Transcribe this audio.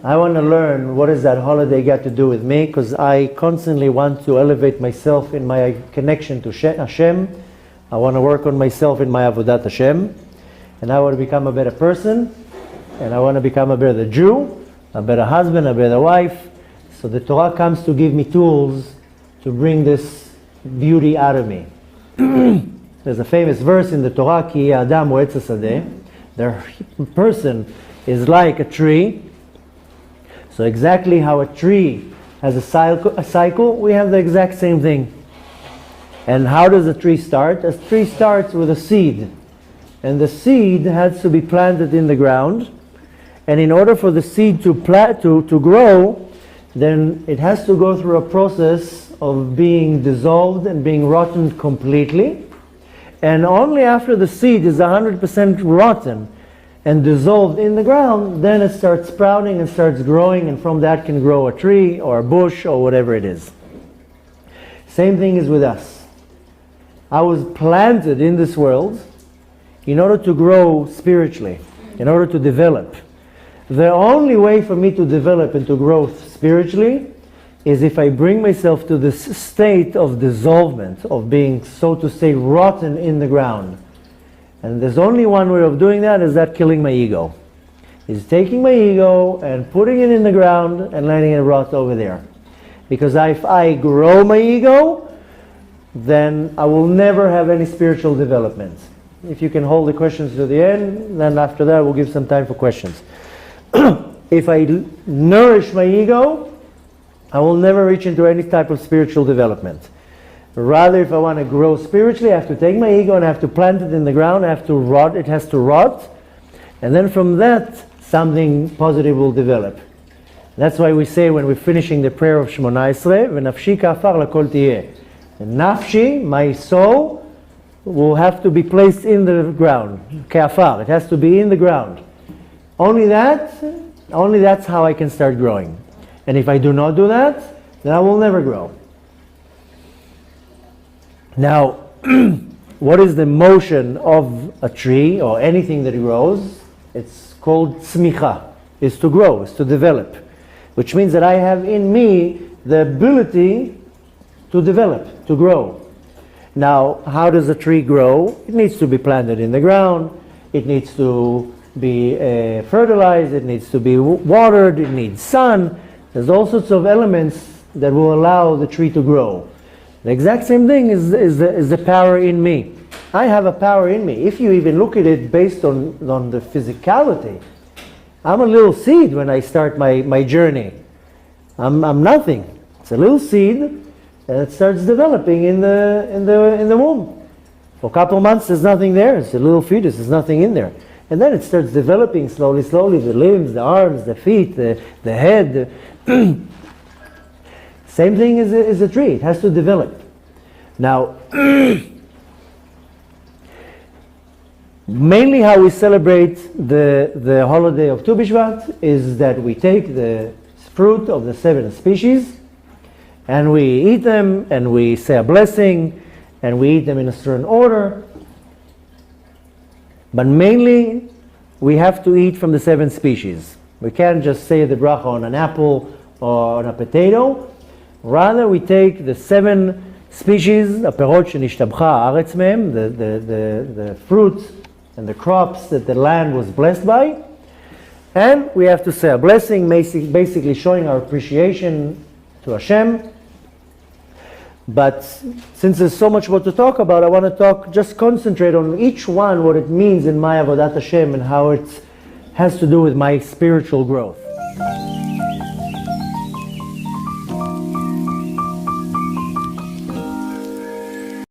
I want to learn what does that holiday got to do with me, because I constantly want to elevate myself in my connection to HaShem. I want to work on myself in my avodat HaShem, and I want to become a better person, and I want to become a better Jew, a better husband, a better wife. So the Torah comes to give me tools to bring this beauty out of me. There's a famous verse in the Torah, Ki Adam hu etz hasadeh. The person is like a tree. So exactly how a tree has a cycle, we have the exact same thing. And how does a tree start? A tree starts with a seed. And the seed has to be planted in the ground. And in order for the seed to grow, then it has to go through a process of being dissolved and being rotten completely. And only after the seed is 100% rotten and dissolved in the ground, then it starts sprouting and starts growing, and from that can grow a tree or a bush or whatever it is. Same thing is with us. I was planted in this world in order to grow spiritually, in order to develop. The only way for me to develop and to grow spiritually is if I bring myself to this state of dissolvement, of being, so to say, rotten in the ground. And there's only one way of doing that, is that killing my ego. Is taking my ego and putting it in the ground and letting it rot over there. Because if I grow my ego, then I will never have any spiritual development. If you can hold the questions to the end, then after that we'll give some time for questions. If I nourish my ego, I will never reach into any type of spiritual development. Rather, if I want to grow spiritually, I have to take my ego and I have to plant it in the ground. I have to rot. It has to rot. And then from that, something positive will develop. That's why we say when we're finishing the prayer of Shmona Esrei, v'nafshi ka'afar lakol tiyeh. Nafshi, my soul, will have to be placed in the ground. Ka'afar, it has to be in the ground. Only that's how I can start growing. And if I do not do that, then I will never grow. Now, what is the motion of a tree or anything that grows? It's called tzmicha. It's to grow, it's to develop. Which means that I have in me the ability to develop, to grow. Now, how does a tree grow? It needs to be planted in the ground. It needs to be fertilized. It needs to be watered. It needs sun. There's all sorts of elements that will allow the tree to grow. The exact same thing is the power in me. I have a power in me. If you even look at it based on the physicality, I'm a little seed when I start my journey. I'm nothing. It's a little seed, and it starts developing in the womb. For a couple of months, there's nothing there. It's a little fetus. There's nothing in there. And then it starts developing slowly, the limbs, the arms, the feet, the head. Same thing as a tree. It has to develop. Now, mainly how we celebrate the holiday of Tu B'Shvat is that we take the fruit of the 7 species and we eat them and we say a blessing and we eat them in a certain order. But mainly we have to eat from the 7 species. We can't just say the bracha on an apple or on a potato. Rather, we take the 7 species, הפירות שנשתבחה הארץ מהם, the fruits and the crops that the land was blessed by, and we have to say a blessing, basically showing our appreciation to HaShem. But since there's so much more to talk about, I want to just concentrate on each one, what it means in my avodat HaShem and how it has to do with my spiritual growth.